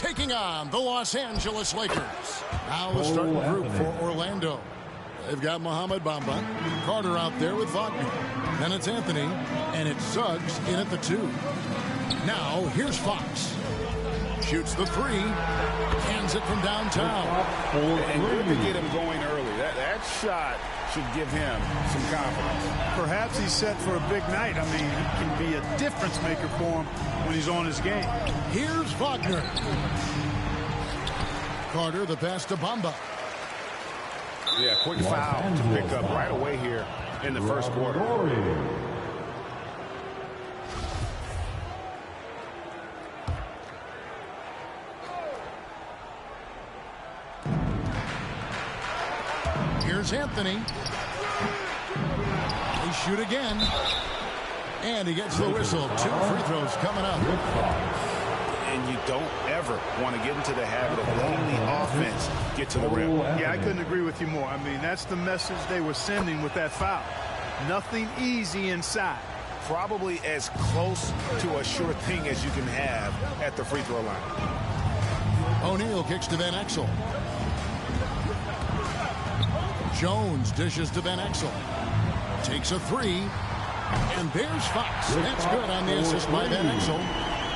taking on the Los Angeles Lakers. Now the starting group for Orlando. They've got Mohamed Bamba, Carter out there with Wagner. Then it's Anthony, and it's Suggs in at the 2. Now here's Fox. Shoots the 3, hands it from downtown. And good to get him going early. That shot should give him some confidence. Perhaps he's set for a big night. I mean, he can be a difference maker for him when he's on his game. Here's Wagner. Carter, the pass to Bamba. Yeah, quick foul to pick up right away here in the first quarter. Here's Anthony. They shoot again. And he gets the whistle. 2 free throws coming up. And you don't ever want to get into the habit of letting the offense get to the rim. Yeah, I couldn't agree with you more. I mean, that's the message they were sending with that foul. Nothing easy inside. Probably as close to a sure thing as you can have at the free throw line. O'Neal kicks to Van Exel. Jones dishes to Van Exel. Takes a 3. And there's Fox. That's good on the assist by Van Exel.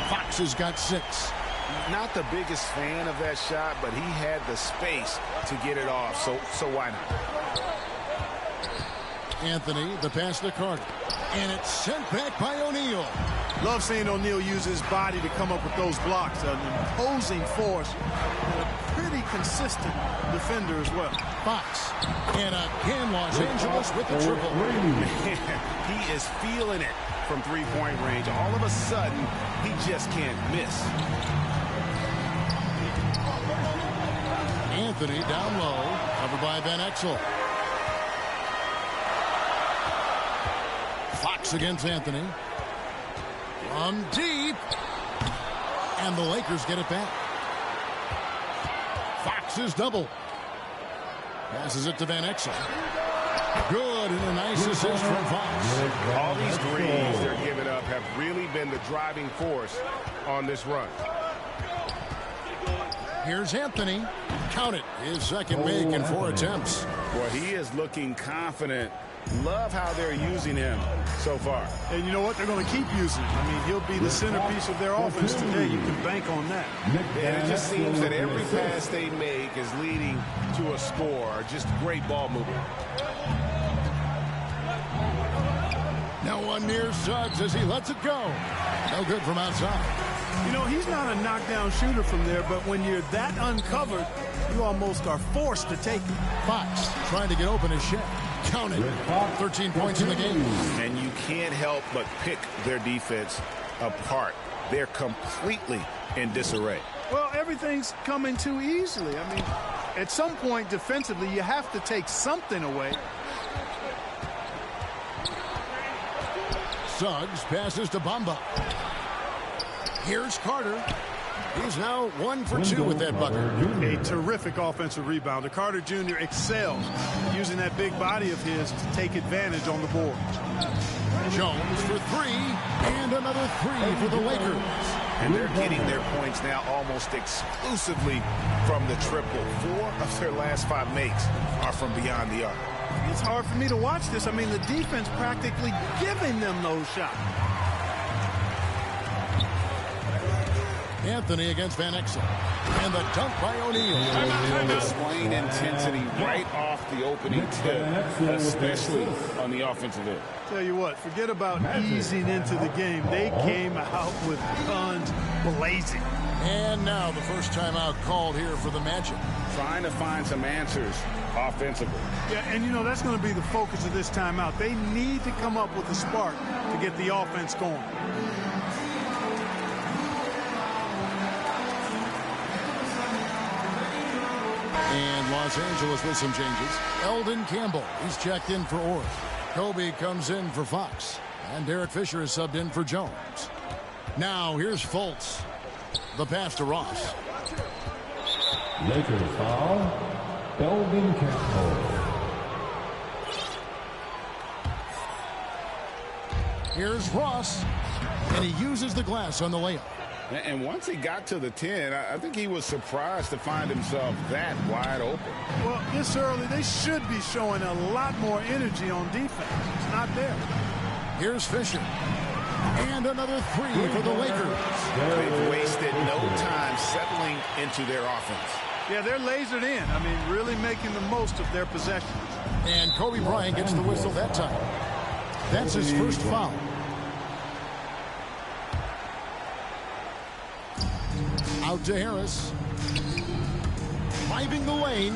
Fox has got 6. Not the biggest fan of that shot, but he had the space to get it off, so why not? Anthony, the pass to Carter. And it's sent back by O'Neal. Love seeing O'Neal use his body to come up with those blocks. An imposing force and a pretty consistent defender as well. Fox. And again, Los Angeles with the triple. He is feeling it from three-point range. All of a sudden, he just can't miss. Anthony down low, covered by Van Exel. Fox against Anthony. From deep. And the Lakers get it back. Fox is double. Passes it to Van Exel. Good, and a nice assist from Fox. All these threes they're giving up have really been the driving force on this run. Here's Anthony. Count it. His second make in 4 attempts. Well, he is looking confident. Love how they're using him so far. And you know what? They're going to keep using him. I mean, he'll be the centerpiece of their offense today. You can bank on that. And it just seems that every pass they make is leading to a score. Just great ball movement. Now one near Suggs as he lets it go. No good from outside. You know, he's not a knockdown shooter from there, but when you're that uncovered, you almost are forced to take it. Fox trying to get open his shot. Count it. 13 points in the game. And you can't help but pick their defense apart. They're completely in disarray. Well, everything's coming too easily. I mean, at some point defensively, you have to take something away. Suggs passes to Bamba. Here's Carter. He's now 1 for 2 with that bucket. A terrific offensive rebounder. Carter Jr. excels using that big body of his to take advantage on the board. Jones for 3, and another 3 for the Lakers. And they're getting their points now almost exclusively from the triple. 4 of their last 5 makes are from beyond the arc. It's hard for me to watch this. I mean, the defense practically giving them those shots. Anthony against Van Exel. And the dunk by O'Neal. Displaying intensity right off the opening tip, especially on the offensive end. Tell you what, forget about easing into the game. They came out with guns blazing. And now the first timeout called here for the Magic. Trying to find some answers offensively. Yeah, and you know, that's going to be the focus of this timeout. They need to come up with a spark to get the offense going. And Los Angeles with some changes. Eldon Campbell, he's checked in for Orr. Kobe comes in for Fox. And Derek Fisher is subbed in for Jones. Now here's Fultz. The pass to Ross. Lakers foul. Eldon Campbell. Here's Ross. And he uses the glass on the layup. And once he got to the 10, I think he was surprised to find himself that wide open. Well, this early, they should be showing a lot more energy on defense. It's not there. Here's Fisher. And another three for the Lakers. They've wasted no time settling into their offense. Yeah, they're lasered in. I mean, really making the most of their possession. And Kobe Bryant gets the whistle that time. That's his first foul. Out to Harris. Driving the lane.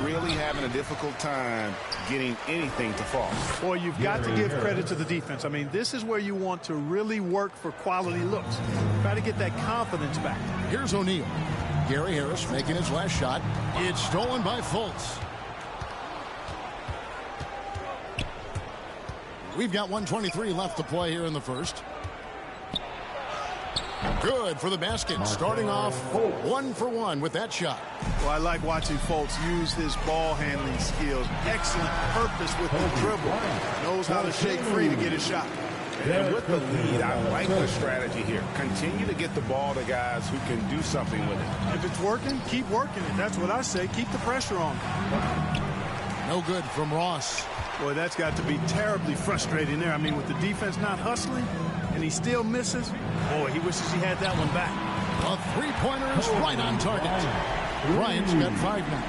Really having a difficult time getting anything to fall. Boy, you've got to give credit to the defense. I mean, this is where you want to really work for quality looks. Try to get that confidence back. Here's O'Neal. Gary Harris making his last shot. It's stolen by Fultz. We've got 1:23 left to play here in the first. Good for the basket. Starting off 1 for 1 with that shot. Well, I like watching Fultz use his ball handling skills. Excellent purpose with the dribble. Knows how to shake free to get his shot. And with the lead, I like the strategy here. Continue to get the ball to guys who can do something with it. If it's working, keep working it. That's what I say. Keep the pressure on. No good from Ross. Boy, that's got to be terribly frustrating there. I mean, with the defense not hustling and he still misses, boy, he wishes he had that one back. A three-pointer is right on target. Bryant's got 5 now.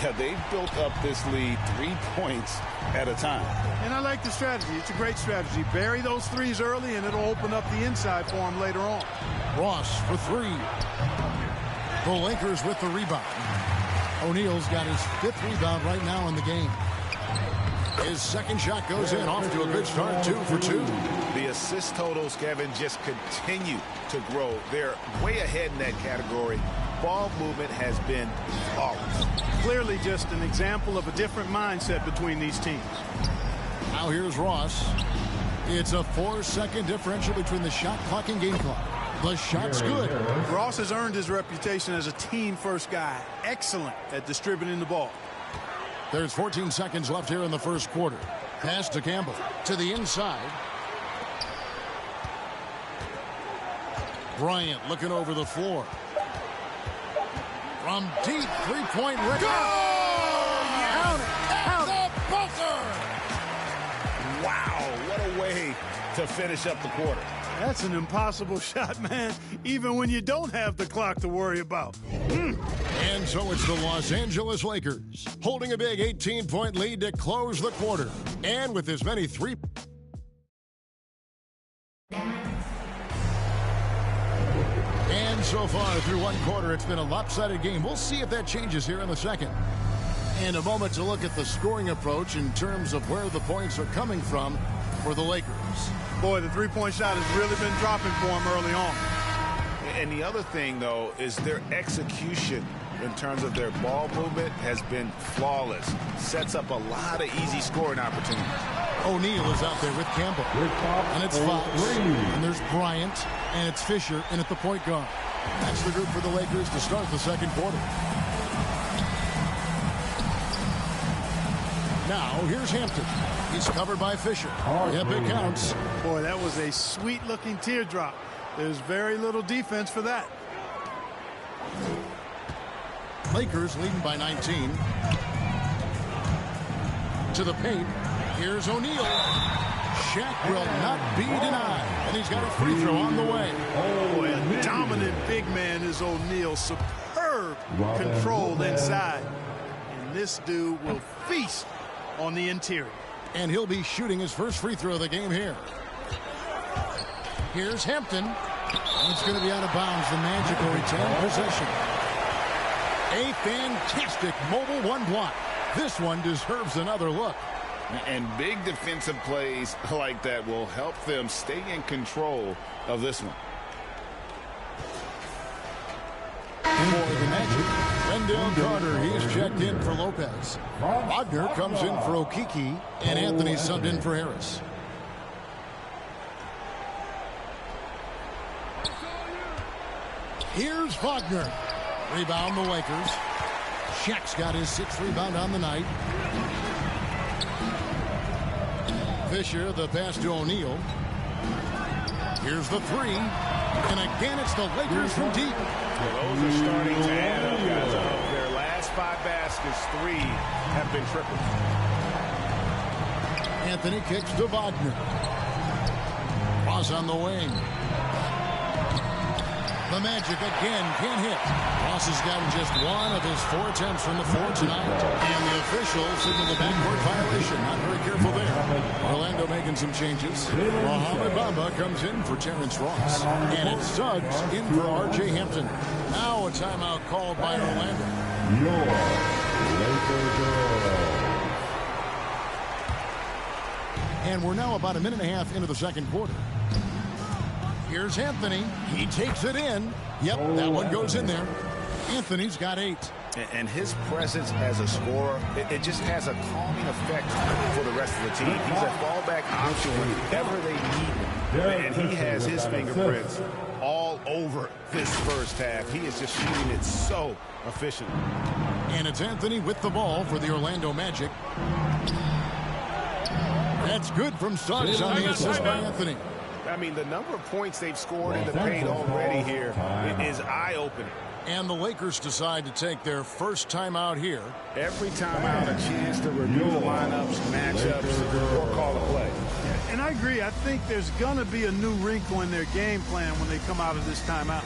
Yeah, they've built up this lead 3 points at a time. And I like the strategy. It's a great strategy. Bury those threes early, and it'll open up the inside for him later on. Ross for 3. The Lakers with the rebound. O'Neal's got his 5th rebound right now in the game. His second shot goes in, off to a good start, 2 for 2. The assist totals, Kevin, just continue to grow. They're way ahead in that category. Ball movement has been flawless. Clearly just an example of a different mindset between these teams. Now here's Ross. It's a 4-second differential between the shot clock and game clock. The shot's good. Ross has earned his reputation as a team-first guy. Excellent at distributing the ball. There's 14 seconds left here in the first quarter. Pass to Campbell. To the inside. Bryant looking over the floor. From deep, three-point range. Go! Count it! Count it! The buzzer! Wow, what a way to finish up the quarter. That's an impossible shot, man, even when you don't have the clock to worry about. And so it's the Los Angeles Lakers holding a big 18-point lead to close the quarter. And with as many three... And so far through one quarter, it's been a lopsided game. We'll see if that changes here in the second. And a moment to look at the scoring approach in terms of where the points are coming from for the Lakers. Boy, the three-point shot has really been dropping for them early on. And the other thing, though, is their execution in terms of their ball movement has been flawless. Sets up a lot of easy scoring opportunities. O'Neal is out there with Campbell. And it's Fox. And there's Bryant. And it's Fisher in at the point guard. That's the group for the Lakers to start the second quarter. Now, here's Hampton. He's covered by Fisher. Yep, it counts. Boy, that was a sweet-looking teardrop. There's very little defense for that. Lakers leading by 19. To the paint. Here's O'Neal. Shaq will not be denied. And he's got a free throw on the way. Oh, a dominant big man is O'Neal. Superb control inside. And this dude will feast on the interior. And he'll be shooting his first free throw of the game here. Here's Hampton. And it's going to be out of bounds. The Magic will retain possession. A fantastic mobile one block. This one deserves another look. And big defensive plays like that will help them stay in control of this one. For the Magic, Wendell Carter, he's checked in for Lopez. Wagner comes in for Okeke, and Anthony subbed in for Harris. Here's Wagner. Rebound the Lakers. Shaq's got his 6th rebound on the night. Fisher, the pass to O'Neal. Here's the 3. And again, it's the Lakers from deep. Well, those are starting to add up, guys. Of their last 5 baskets, 3 have been triples. Anthony kicks to Wagner. Cross on the wing. The Magic again can't hit. Ross has gotten just 1 of his 4 attempts from the floor tonight. And the officials signal the backcourt violation. Not very careful there. Orlando making some changes. Mohamed Bamba comes in for Terrence Ross. And it's Suggs in for R.J. Hampton. Now a timeout called by Orlando. Your Lakers girl. And we're now about a minute and a half into the second quarter. Here's Anthony. He takes it in. Yep, that one goes in there. Anthony's got 8. And his presence as a scorer, it just has a calming effect for the rest of the team. He's a fallback option whenever they need him. And he has his fingerprints all over this first half. He is just shooting it so efficiently. And it's Anthony with the ball for the Orlando Magic. That's good from Suggs on the assist by Anthony. I mean, the number of points they've scored in the paint already here is eye-opening. And the Lakers decide to take their first timeout here. Every timeout, a chance to review the lineups, matchups, or call a play. And I agree. I think there's going to be a new wrinkle in their game plan when they come out of this timeout.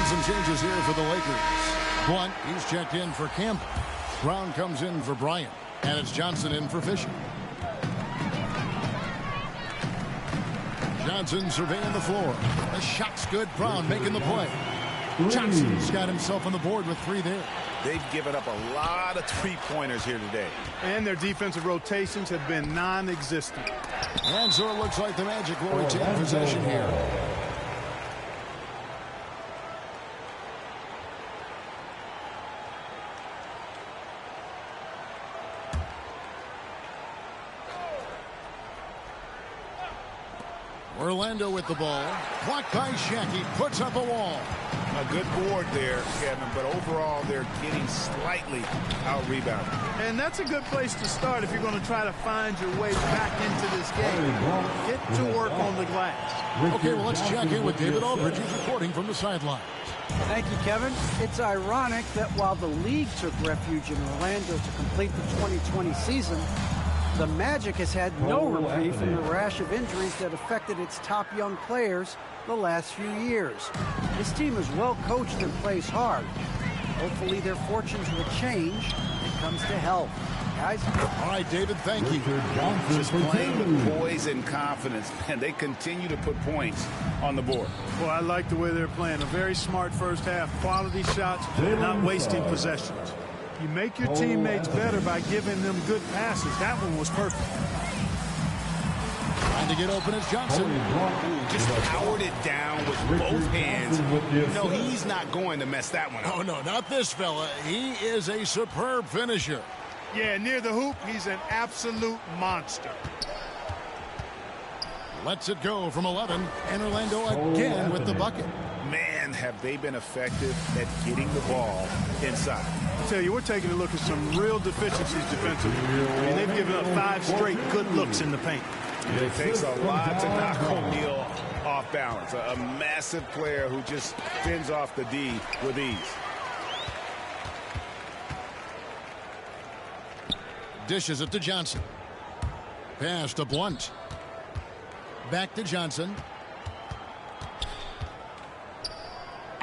Some changes here for the Lakers. Blunt, he's checked in for Campbell. Brown comes in for Bryant. And it's Johnson in for Fisher. Johnson surveying the floor. The shot's good. Brown making the play. Johnson's got himself on the board with 3 there. They've given up a lot of three-pointers here today. And their defensive rotations have been non-existent. And so it looks like the Magic will retain possession here. Orlando with the ball. Blocked by Shaq. Puts up a wall. A good board there, Kevin, but overall they're getting slightly out-rebounded. And that's a good place to start if you're going to try to find your way back into this game. Get to work on the glass. Okay, well, let's check in with David Aldridge, who's reporting from the sidelines. Thank you, Kevin. It's ironic that while the league took refuge in Orlando to complete the 2020 season, the Magic has had no reprieve from the rash of injuries that affected its top young players the last few years. This team is well coached and plays hard. Hopefully their fortunes will change when it comes to health. Guys? All right, David, thank you. Just playing with poise and confidence, and they continue to put points on the board. Well, I like the way they're playing. A very smart first half. Quality shots, not wasting possessions. You make your teammates better by giving them good passes. That one was perfect. Trying to get open is Johnson. Just powered it down with both hands. No, he's not going to mess that one up. Oh, no, not this fella. He is a superb finisher. Yeah, near the hoop, he's an absolute monster. Lets it go from 11. And Orlando again with the bucket. Man, have they been effective at getting the ball inside. I tell you, we're taking a look at some real deficiencies defensively. I mean, they've given up 5 straight good looks in the paint. It takes a lot to knock O'Neal off balance. A massive player who just fends off the D with ease. Dishes it to Johnson. Pass to Blunt. Back to Johnson.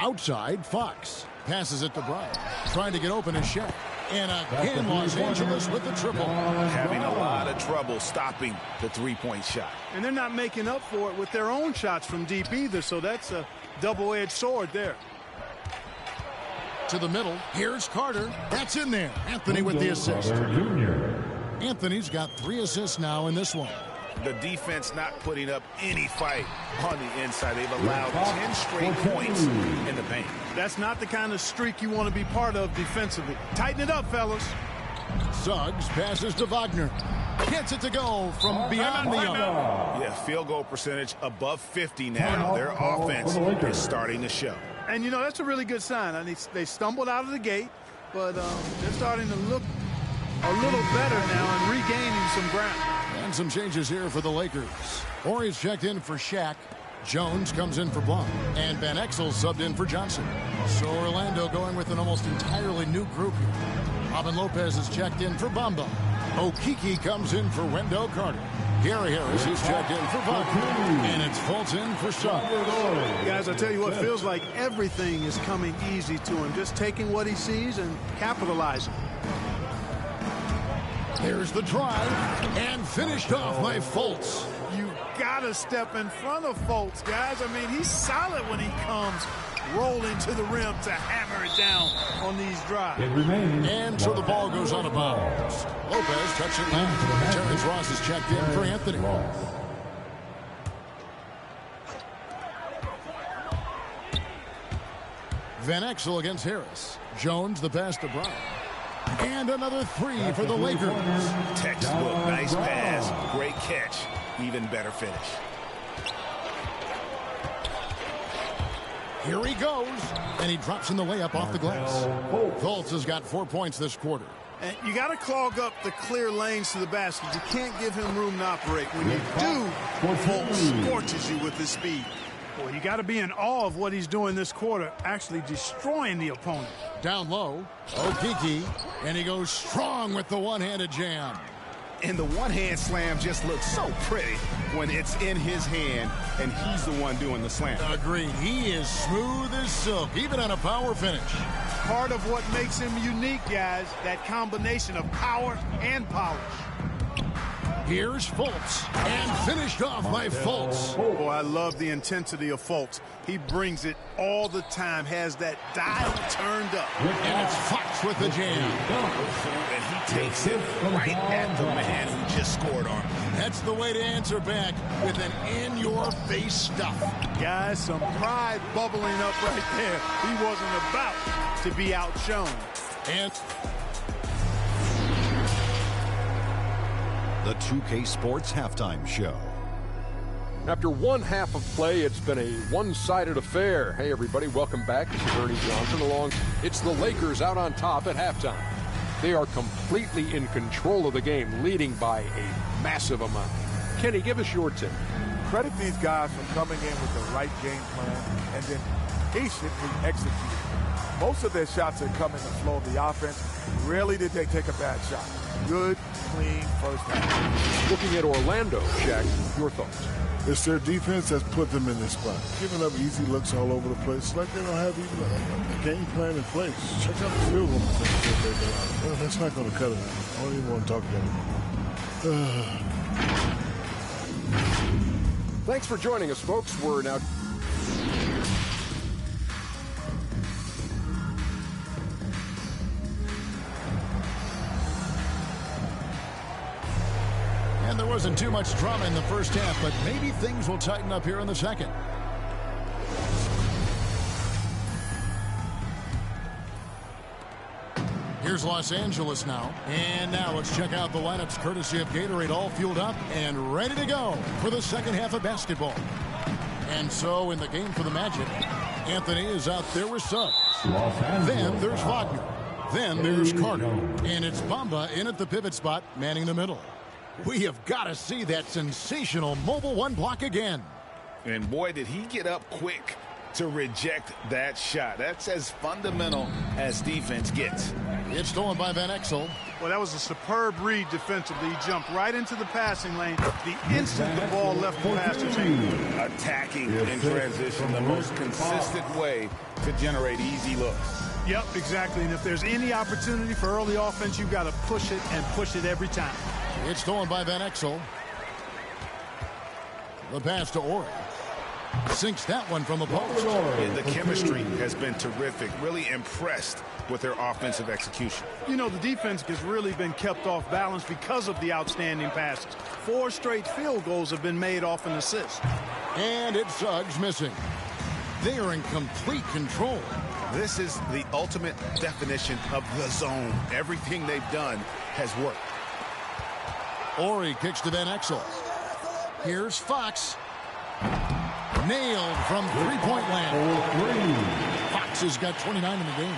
Outside, Fox. Passes it to Bryant. Trying to get open is Shaq. And again, Los Angeles with the triple. Having a lot of trouble stopping the three-point shot. And they're not making up for it with their own shots from deep either, so that's a double-edged sword there. To the middle. Here's Carter. That's in there. Anthony with the assist. Anthony's got 3 assists now in this one. The defense not putting up any fight on the inside. They've allowed 10 straight points in the paint. That's not the kind of streak you want to be part of defensively. Tighten it up, fellas. Suggs passes to Wagner. Gets it to go from beyond the arc. Yeah, field goal percentage above 50 now. Their offense is starting to show. And, you know, that's a really good sign. I mean, they stumbled out of the gate, but they're starting to look a little better now and regaining some ground. And some changes here for the Lakers. Horry's checked in for Shaq. Jones comes in for Blount. And Van Exel subbed in for Johnson. So Orlando going with an almost entirely new group here. Robin Lopez is checked in for Bamba. Okeke comes in for Wendell Carter. Gary Harris is checked in for Wagner. And it's Fultz in for Suggs. Guys, I tell you what, it feels like everything is coming easy to him. Just taking what he sees and capitalizing. Here's the drive. And finished off by Fultz. You gotta step in front of Fultz, guys. I mean, he's solid when he comes rolling to the rim to hammer it down on these drives. And so the ball goes out of bounds. Lopez touching left. Terrence Ross is checked in for Anthony. Van Exel against Harris. Jones the pass to Brown. And another three for the Lakers. Textbook, nice pass, great catch, even better finish. Here he goes, and he drops in the layup off the glass. Fultz has got 4 points this quarter. And you got to clog up the clear lanes to the basket. You can't give him room to operate. When you do, Fultz scorches you with his speed. Boy, you got to be in awe of what he's doing this quarter, actually destroying the opponent. Down low, Okeke, and he goes strong with the one-handed jam. And the one-hand slam just looks so pretty when it's in his hand and he's the one doing the slam. Agreed. He is smooth as silk, even on a power finish. Part of what makes him unique, guys, that combination of power and polish. Here's Fultz, and finished off by Fultz. Boy, I love the intensity of Fultz. He brings it all the time, has that dial turned up. And it's Fox with the jam. And he takes it right at the man who just scored on him. That's the way to answer back with an in-your-face stuff. Guys, some pride bubbling up right there. He wasn't about to be outshone. And the 2K Sports Halftime Show. After one half of play, it's been a one-sided affair. Hey, everybody, welcome back. This is Ernie Johnson along. It's the Lakers out on top at halftime. They are completely in control of the game, leading by a massive amount. Kenny, give us your tip. Credit these guys for coming in with the right game plan and then patiently executing. Most of their shots are coming in the flow of the offense. Rarely did they take a bad shot. Good, clean first half. Looking at Orlando, Shaq, your thoughts? It's their defense that's put them in this spot. Giving up easy looks all over the place. It's like they don't have even a game plan in place. Check out the field goal percentage. Well, that's not going to cut it out. I don't even want to talk about it. Thanks for joining us, folks. We're now... And there wasn't too much drama in the first half, but maybe things will tighten up here in the second. Here's Los Angeles now. And now let's check out the lineups courtesy of Gatorade, all fueled up and ready to go for the second half of basketball. And so in the game for the Magic, Anthony is out there with Suggs. Then there's Wagner. Then there's Carter. And it's Bamba in at the pivot spot, manning the middle. We have got to see that sensational mobile one block again. And boy, did he get up quick to reject that shot. That's as fundamental as defense gets. It's stolen by Van Exel. Well, that was a superb read defensively. He jumped right into the passing lane the instant the ball left the passer's hand. Attacking in transition, the most consistent way to generate easy looks. Yep, exactly. And if there's any opportunity for early offense, you've got to push it and push it every time. It's stolen by Van Exel. The pass to Horry. Sinks that one from the post. And the chemistry has been terrific. Really impressed with their offensive execution. You know, the defense has really been kept off balance because of the outstanding passes. 4 straight field goals have been made off an assist. And it's Suggs missing. They are in complete control. This is the ultimate definition of the zone. Everything they've done has worked. Horry kicks to Van Exel. Here's Fox. Nailed from three-point land. Fox has got 29 in the game.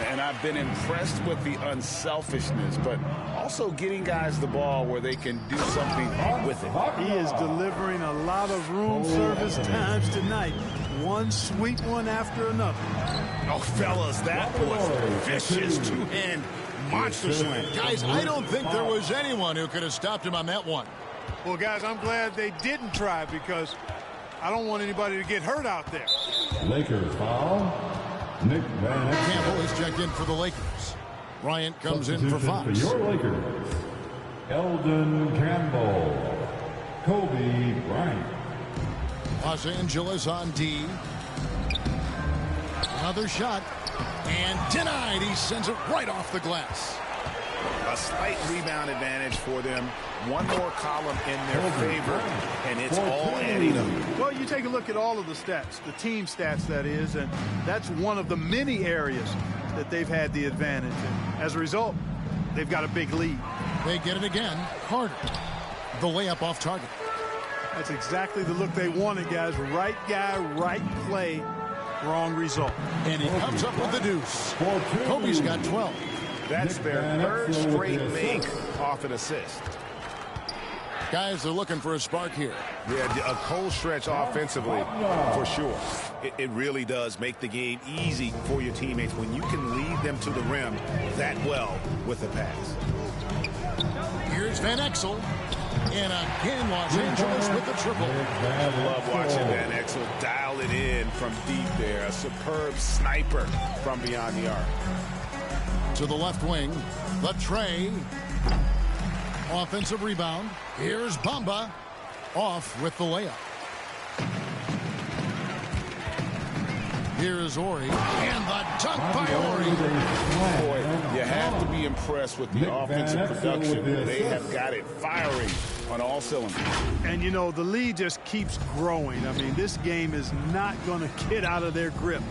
And I've been impressed with the unselfishness, but also getting guys the ball where they can do something with it. He is delivering a lot of room service times tonight. One sweet one after another. Oh, fellas, that was vicious two-hand monster slam. Guys, I don't think there was anyone who could have stopped him on that one. Well, guys, I'm glad they didn't try because I don't want anybody to get hurt out there. Lakers foul. Nick Van Exel. Campbell is checked in for the Lakers. Bryant comes in for Fox. For your Lakers, Eldon Campbell, Kobe Bryant. Los Angeles on D. Another shot. And denied. He sends it right off the glass. A slight rebound advantage for them. One more column in their favor, and it's all adding up. Well, you take a look at all of the stats, the team stats, that is, and that's one of the many areas that they've had the advantage. And as a result, they've got a big lead. They get it again. Carter. The layup off target. That's exactly the look they wanted, guys. Right guy, right play, wrong result. And he comes up with the deuce. Kobe's got 12. That's their third straight make off an assist. Guys, they're looking for a spark here. Yeah, a cold stretch offensively, for sure. It really does make the game easy for your teammates when you can lead them to the rim that well with a pass. Here's Van Exel. And again, Los Angeles with the triple. I love watching Van Exel dial it in from deep there. A superb sniper from beyond the arc. To the left wing, the tray. Offensive rebound. Here's Bamba. Off with the layup. Here's Horry. And the dunk by Horry. Boy, you have to be impressed with the offensive production. They have got it firing on all cylinders. And, you know, the lead just keeps growing. I mean, this game is not going to get out of their grip.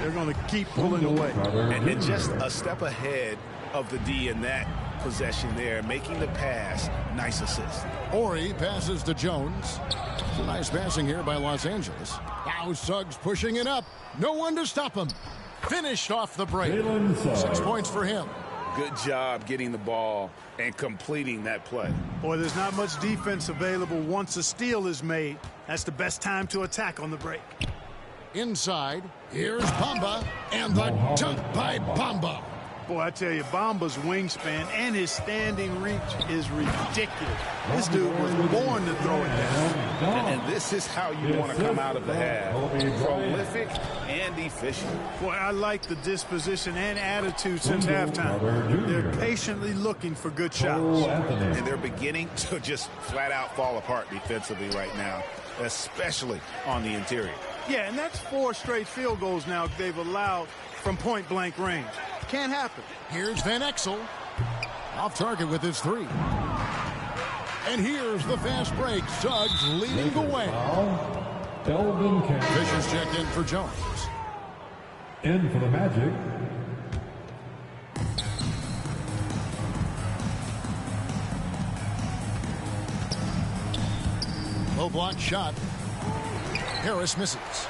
They're going to keep pulling away. And just a step ahead of the D in that possession there, making the pass. Nice assist. Horry passes to Jones. It's a nice passing here by Los Angeles. Now Suggs pushing it up. No one to stop him. Finished off the break. 6 points for him. Good job getting the ball and completing that play. Boy, there's not much defense available once a steal is made. That's the best time to attack on the break. Inside, here's Bamba, and the dunk by Bamba. Boy, I tell you, Bamba's wingspan and his standing reach is ridiculous. This dude was born to throw it down. And this is how you want to come out of the half. Prolific and efficient. Boy, I like the disposition and attitude since halftime. They're patiently looking for good shots. And they're beginning to just flat out fall apart defensively right now, especially on the interior. Yeah, and that's 4 straight field goals now they've allowed from point-blank range. Can't happen. Here's Van Exel. Off target with his 3. And here's the fast break. Suggs leading the way. Eldon Campbell. Fisher's checked in for Jones. In for the Magic. Low block shot. Harris misses.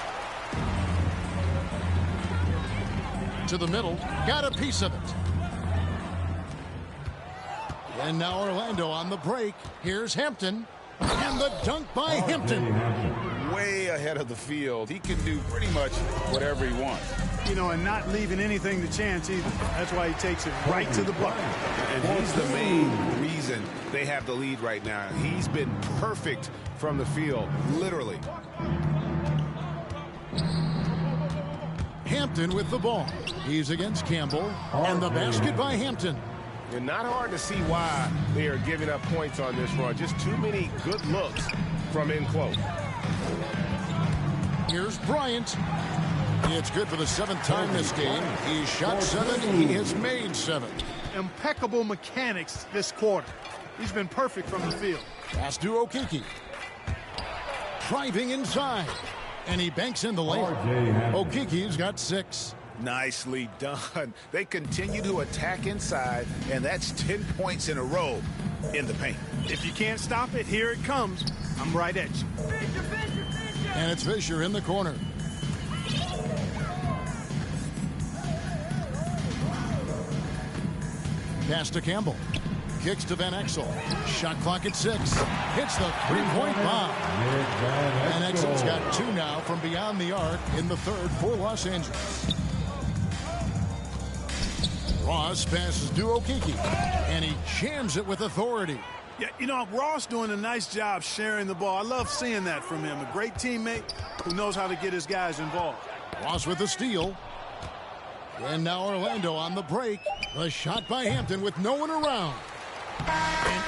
To the middle, got a piece of it. And now Orlando on the break. Here's Hampton, and the dunk by Hampton. Way ahead of the field. He can do pretty much whatever he wants. You know, and not leaving anything to chance either. That's why he takes it right to the bucket. And he's the main reason they have the lead right now. He's been perfect from the field, literally. Hampton with the ball. He's against Campbell, and the basket by Hampton. And not hard to see why they are giving up points on this run. Just too many good looks from in close. Here's Bryant. It's good for the 7th time this game. He shot 7. He has made 7. Impeccable mechanics this quarter. He's been perfect from the field. Pass to Okeke. Driving inside. And he banks in the layup. Okeke's got 6. Nicely done. They continue to attack inside, and that's 10 points in a row in the paint. If you can't stop it, here it comes. I'm right at you. And it's Fisher in the corner. Pass to Campbell. Kicks to Van Exel. Shot clock at 6. Hits the three-point bomb. Van Exel's got 2 now from beyond the arc in the third for Los Angeles. Ross passes to Okeke, and he jams it with authority. Yeah, you know, Ross doing a nice job sharing the ball. I love seeing that from him. A great teammate who knows how to get his guys involved. Ross with the steal. And now Orlando on the break. The shot by Hampton with no one around. And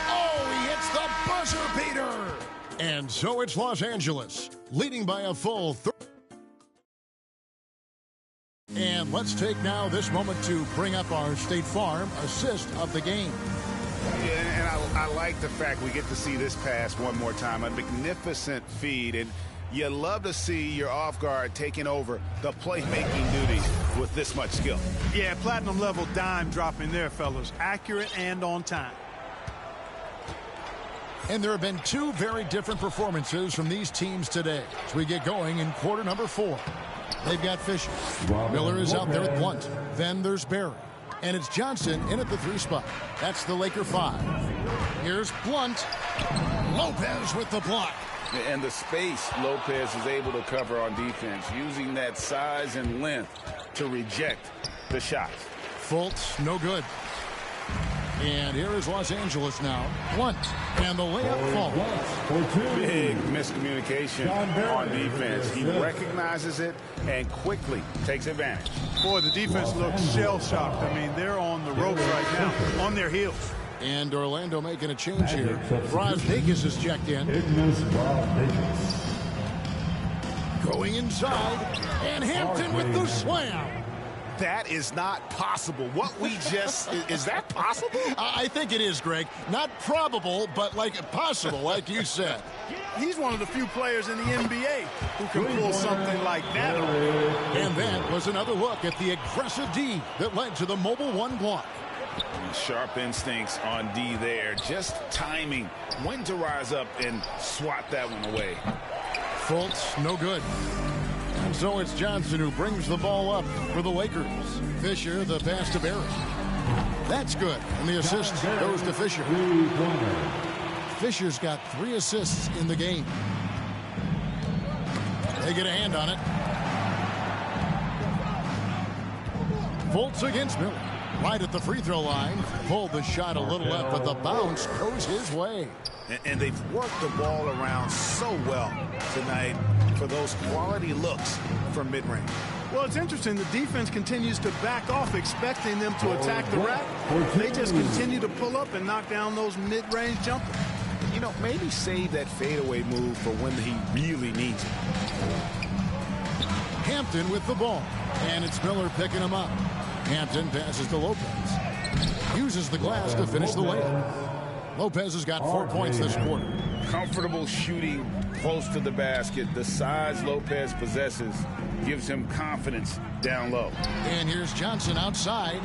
he hits the buzzer beater. And so it's Los Angeles, leading by a full 30. And let's take now this moment to bring up our State Farm assist of the game. Yeah, and I like the fact we get to see this pass one more time. A magnificent feed, and you love to see your off guard taking over the playmaking duties with this much skill. Yeah, platinum level dime dropping there, fellas. Accurate and on time. And there have been 2 very different performances from these teams today as we get going in quarter number 4. They've got Fisher. Miller is out there at Blunt. Then there's Barry. And it's Johnson in at the 3 spot. That's the Laker 5. Here's Blunt. Lopez with the block. And the space Lopez is able to cover on defense, using that size and length to reject the shots. Fultz, no good. And here is Los Angeles now. Blunt. And the layup falls. Big miscommunication on defense. He recognizes it and quickly takes advantage. Boy, the defense looks shell-shocked. I mean, they're on the ropes right now, on their heels. And Orlando making a change here. Brazdeikis is checked in. Going inside. And Hampton with the slam. That is not possible. What we just... is that possible? I think it is, Greg. Not probable, but possible, like you said. He's one of the few players in the NBA who can pull something like that off. And that was another look at the aggressive D that led to the mobile 1 block. Sharp instincts on D there. Just timing when to rise up and swat that one away. Fultz, no good. And so it's Johnson who brings the ball up for the Lakers. Fisher, the pass to Barry. That's good. And the assist goes to Fisher. Fisher's got 3 assists in the game. They get a hand on it. Fultz against Miller. Right at the free throw line. Pulled the shot a little left, but the bounce goes his way. And they've worked the ball around so well tonight for those quality looks from mid-range. Well, it's interesting. The defense continues to back off, expecting them to attack the rack. They just continue to pull up and knock down those mid-range jumpers. You know, maybe save that fadeaway move for when he really needs it. Hampton with the ball. And it's Miller picking him up. Hampton passes to Lopez. Uses the glass to finish the layup. Lopez has got 4 points this quarter. Comfortable shooting close to the basket. The size Lopez possesses gives him confidence down low. And here's Johnson outside.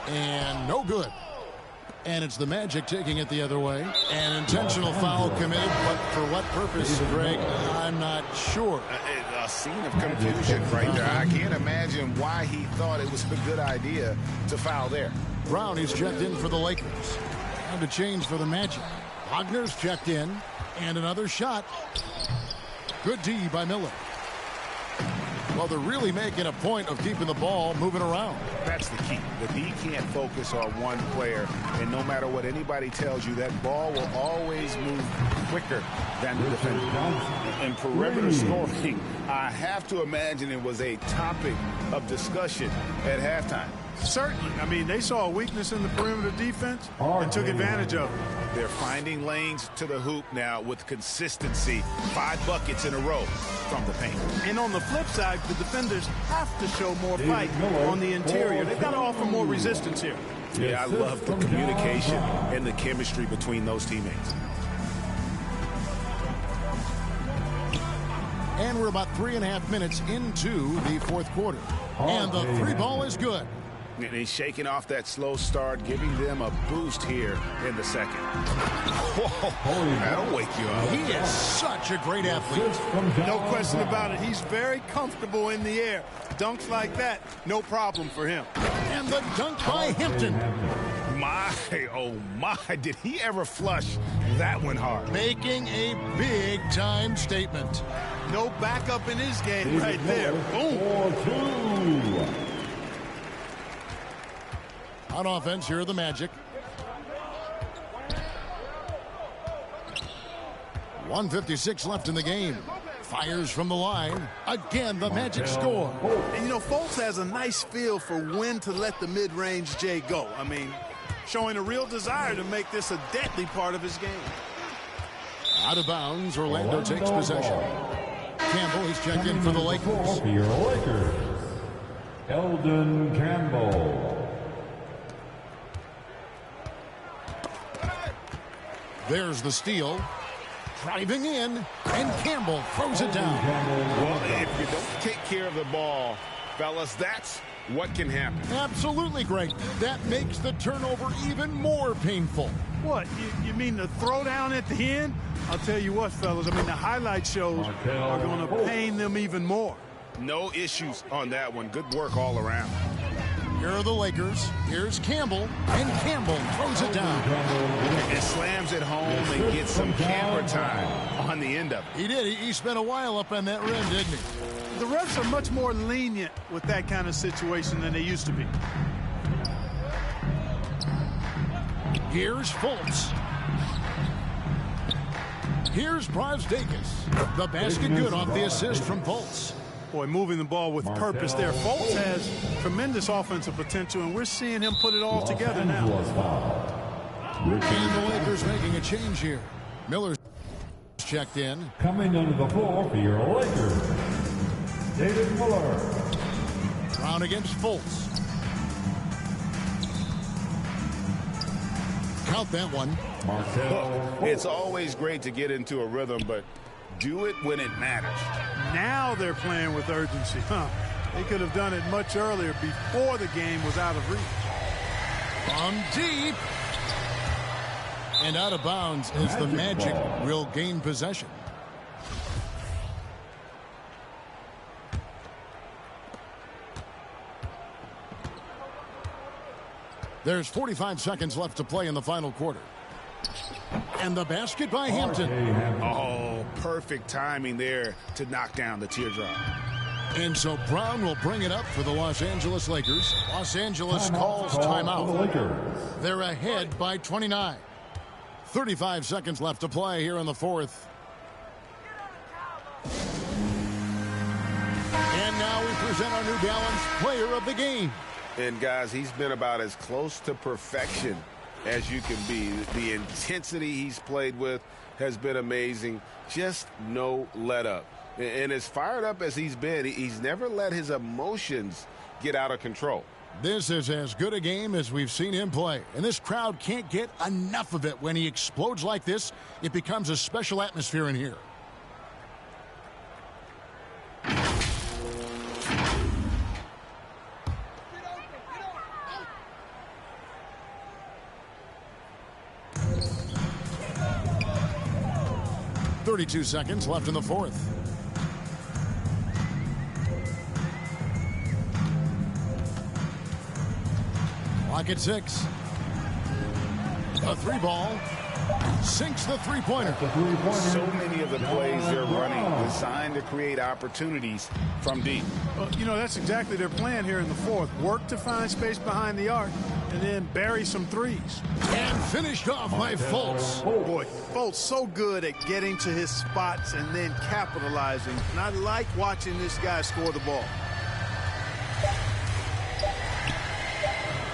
And no good. And it's the Magic taking it the other way. An intentional foul committed, but for what purpose, Greg, I'm not sure. A scene of confusion right there. I can't imagine why he thought it was a good idea to foul there. Brown is checked in for the Lakers. And to change for the Magic. Wagner's checked in. And another shot. Good D by Miller. Well, they're really making a point of keeping the ball moving around. That's the key. The D can't focus on one player, and no matter what anybody tells you, that ball will always move quicker than the defender. And perimeter scoring, I have to imagine it was a topic of discussion at halftime. Certainly. I mean, they saw a weakness in the perimeter defense and took advantage of it. They're finding lanes to the hoop now with consistency. 5 buckets in a row from the paint. And on the flip side, the defenders have to show more fight on the interior. They've got to offer more resistance here. Yeah, I love the communication and the chemistry between those teammates. And we're about 3.5 minutes into the fourth quarter. And the 3 ball is good. And he's shaking off that slow start, giving them a boost here in the second. Whoa, that'll wake you up. He is such a great athlete. No question about it. He's very comfortable in the air. Dunks like that, no problem for him. And the dunk by Hampton. Oh my, did he ever flush that one hard? Making a big-time statement. No backup in his game right there. Boom. On offense, here are the Magic. 1:56 left in the game. Fires from the line. Again, the Magic score. And, you know, Fultz has a nice feel for when to let the mid-range J go. I mean, showing a real desire to make this a deadly part of his game. Out of bounds, Orlando takes possession. Campbell, he's checked in for the Lakers. For your Lakers, Eldon Campbell. There's the steal. Driving in, and Campbell throws it down. Well, if you don't take care of the ball, fellas, that's what can happen. Absolutely great. That makes the turnover even more painful. What, you mean the throwdown at the end? I'll tell you what, fellas, I mean, the highlight shows are going to pain them even more. No issues on that one. Good work all around. Here are the Lakers. Here's Campbell, and Campbell throws it down. And slams it home and gets some camera time on the end of it. He did. He spent a while up on that rim, didn't he? The refs are much more lenient with that kind of situation than they used to be. Here's Fultz. Here's Brazdeikis. The basket good off the assist from Fultz. Boy, moving the ball with purpose there. Fultz has tremendous offensive potential, and we're seeing him put it all together now. And the Lakers making a change here. Miller's checked in. Coming onto the floor for your Lakers, David Miller. Brown against Fultz. Count that one. It's always great to get into a rhythm, but do it when it matters. Now they're playing with urgency. They could have done it much earlier before the game was out of reach. From deep. And out of bounds as the Magic will gain possession. There's 45 seconds left to play in the final quarter. And the basket by Hampton. Oh, perfect timing there to knock down the teardrop. And so Brown will bring it up for the Los Angeles Lakers. Los Angeles calls timeout. They're ahead by 29. 35 seconds left to play here in the fourth. And now we present our New Balance player of the game. And guys, he's been about as close to perfection as you can be. The intensity he's played with has been amazing. Just no let up. And as fired up as he's been, he's never let his emotions get out of control. This is as good a game as we've seen him play. And this crowd can't get enough of it. When he explodes like this, it becomes a special atmosphere in here. .32 seconds left in the fourth. Clock at 6. A three ball. Sinks the three-pointer. So many of the plays they're running designed to create opportunities from deep. Well, you know, that's exactly their plan here in the fourth. Work to find space behind the arc and then bury some threes. And finished off by Fultz. Oh, boy, Fultz so good at getting to his spots and then capitalizing. And I like watching this guy score the ball.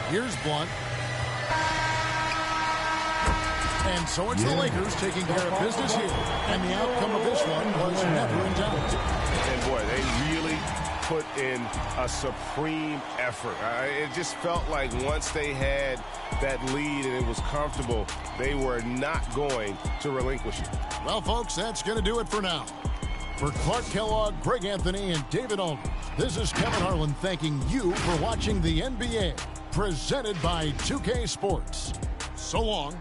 Here's Blunt. And so it's the Lakers taking care of business here. And the outcome of this one was never in doubt. And boy, they really put in a supreme effort. It just felt like once they had that lead and it was comfortable, they were not going to relinquish it. Well, folks, that's going to do it for now. For Clark Kellogg, Greg Anthony, and David Aldridge, this is Kevin Harlan thanking you for watching the NBA, presented by 2K Sports. So long.